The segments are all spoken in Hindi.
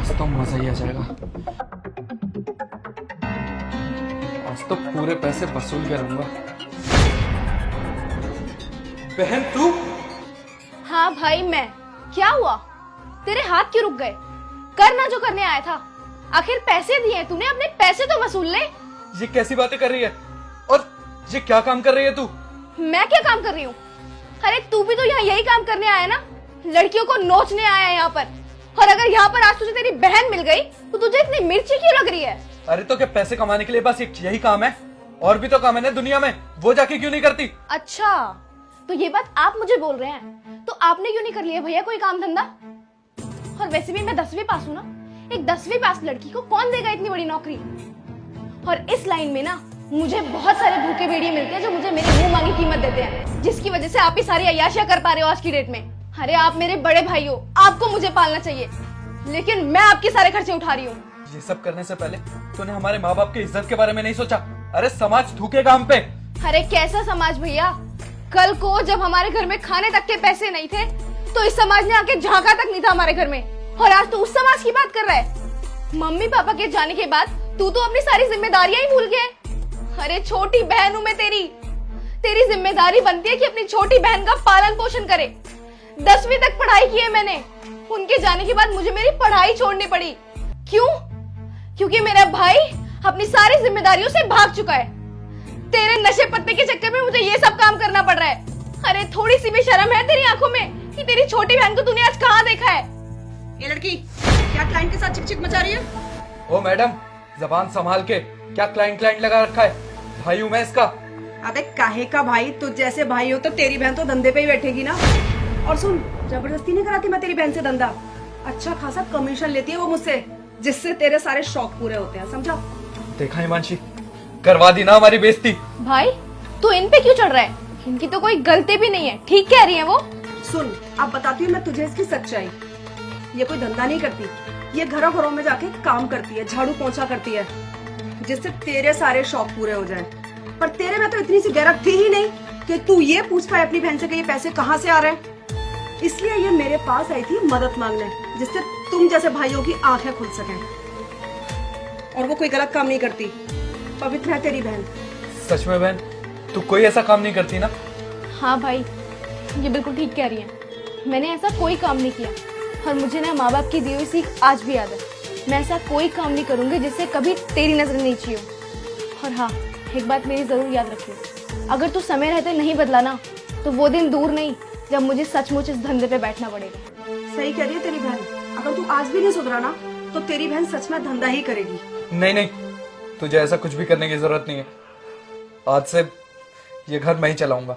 आज तो मजा ही आ जाएगा। आज तो पूरे पैसे वसूल के रहूंगा। बहन तू? हाँ भाई मैं। क्या हुआ? तेरे हाथ क्यों रुक गए? करना जो करने आया था। आखिर पैसे दिए तूने, अपने पैसे तो वसूल ले। ये कैसी बातें कर रही है? और ये क्या काम कर रही है तू? मैं क्या काम कर रही हूँ? अरे तू भी तो यहाँ यही काम करने आया ना, लड़कियों को नोचने आया है यहाँ पर। और अगर यहाँ पर आज तुझे तेरी बहन मिल गई तो तुझे इतनी मिर्ची क्यों लग रही है? अरे तो क्या पैसे कमाने के लिए बस यही काम है? और भी तो काम है ना दुनिया में, वो जाके क्यों नहीं करती? अच्छा, तो ये बात आप मुझे बोल रहे हैं, तो आपने क्यों नहीं कर लिया भैया कोई काम धंधा? और वैसे भी मैं 10वीं पास हूँ ना, एक 10वीं पास लड़की को कौन देगा इतनी बड़ी नौकरी? और इस लाइन में ना मुझे बहुत सारे भूखे भेड़िए मिलते हैं जो मुझे मेरी मुंह मांगी कीमत देते हैं, जिसकी वजह से आप ही सारी अय्याशियां कर पा रहे हो आज की डेट में। अरे आप मेरे बड़े भाई हो, आपको मुझे पालना चाहिए, लेकिन मैं आपके सारे खर्चे उठा रही हूँ। ये सब करने से पहले तूने हमारे माँ बाप की इज्जत के बारे में नहीं सोचा? अरे समाज थूकेगा हम पे। अरे कैसा समाज भैया? कल को जब हमारे घर में खाने तक के पैसे नहीं थे तो इस समाज ने आके झांका तक नहीं था हमारे घर में, और आज तो उस समाज की बात कर रहा है। मम्मी पापा के जाने के बाद तू तो अपनी सारी जिम्मेदारियां ही भूल गया। अरे छोटी बहन हूं मैं तेरी जिम्मेदारी बनती है कि अपनी छोटी बहन का पालन पोषण करे। 10वीं तक पढ़ाई की है मैंने, उनके जाने के बाद मुझे मेरी पढ़ाई छोड़नी पड़ी। क्यों? क्योंकि मेरा भाई अपनी सारी जिम्मेदारियों से भाग चुका है। तेरे नशे पत्ते के चक्कर में मुझे ये सब काम करना पड़ रहा है। अरे थोड़ी सी भी शर्म है तेरी आंखों में कि तेरी छोटी बहन को तूने आज कहाँ देखा है? ये लड़की क्या क्लाइंट के साथ चिक-चिक मचा रही है? ओ मैडम, जबान संभाल के। क्या क्लाइंट लगा रखा है? भाई हूं मैं इसका। अबे काहे का भाई? तुझ जैसे भाई हो तो तेरी बहन तो धंधे पे ही बैठेगी ना। और सुन, जबरदस्ती नहीं कराती मैं तेरी बहन से धंधा। अच्छा खासा कमीशन लेती है वो मुझसे, जिससे तेरे सारे शौक पूरे होते हैं, समझा? देखा हिमांशी, करवा दी ना हमारी बेइज्जती। भाई तू इन पे क्यों चढ़ रहा है? इनकी तो कोई गलती भी नहीं है, ठीक कह रही है वो। सुन, अब बताती हूँ मैं तुझे इसकी सच्चाई। ये कोई धंधा नहीं करती, ये घरों घरों में जाके काम करती है, झाड़ू पोंछा करती है, जिससे तेरे सारे शौक पूरे हो जाए। पर तेरे में तो इतनी सी गैरत थी ही नहीं कि तू ये पूछ पाए अपनी बहन से कि ये पैसे कहाँ से आ रहे हैं। इसलिए ये मेरे पास आई थी मदद मांगने, जिससे तुम जैसे भाइयों की आंखें खुल सकें। और वो कोई गलत काम नहीं करती, पवित्र है तेरी बहन। सच में बहन, तू कोई ऐसा काम नहीं करती ना? हाँ भाई, ये बिल्कुल ठीक कह रही है। मैंने ऐसा कोई काम नहीं किया, और मुझे ना माँ बाप की दी हुई सीख आज भी याद है। मैं ऐसा कोई काम नहीं करूंगी जिससे कभी तेरी नजर नीची हो। और हाँ, एक बात मेरी जरूर याद रखियो, अगर तू समय रहते नहीं बदला ना तो वो दिन दूर नहीं जब मुझे सचमुच इस धंधे पे बैठना पड़ेगा। सही कह रही है तेरी बहन। अगर तू आज भी नहीं सुधरा ना तो तेरी बहन सच में धंधा ही करेगी। नहीं, तुझे ऐसा कुछ भी करने की जरूरत नहीं है। आज से ये घर मैं ही चलाऊंगा,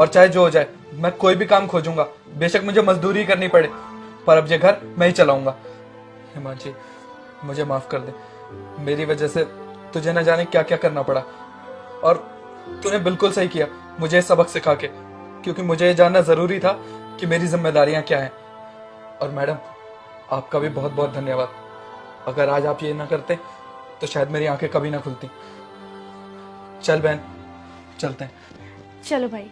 और चाहे जो हो जाए मैं कोई भी काम खोजूंगा, बेशक मुझे मजदूरी करनी पड़े, पर अब ये घर मैं ही चलाऊंगा। हिमांशी, मुझे माफ कर दे। मेरी वजह से तुझे न जाने क्या क्या करना पड़ा, और तूने बिल्कुल सही किया मुझे सबक सिखा के, क्योंकि मुझे ये जानना जरूरी था कि मेरी जिम्मेदारियां क्या हैं। और मैडम, आपका भी बहुत बहुत धन्यवाद। अगर आज आप ये ना करते तो शायद मेरी आंखें कभी ना खुलती। चल बहन, चलते हैं। चलो भाई।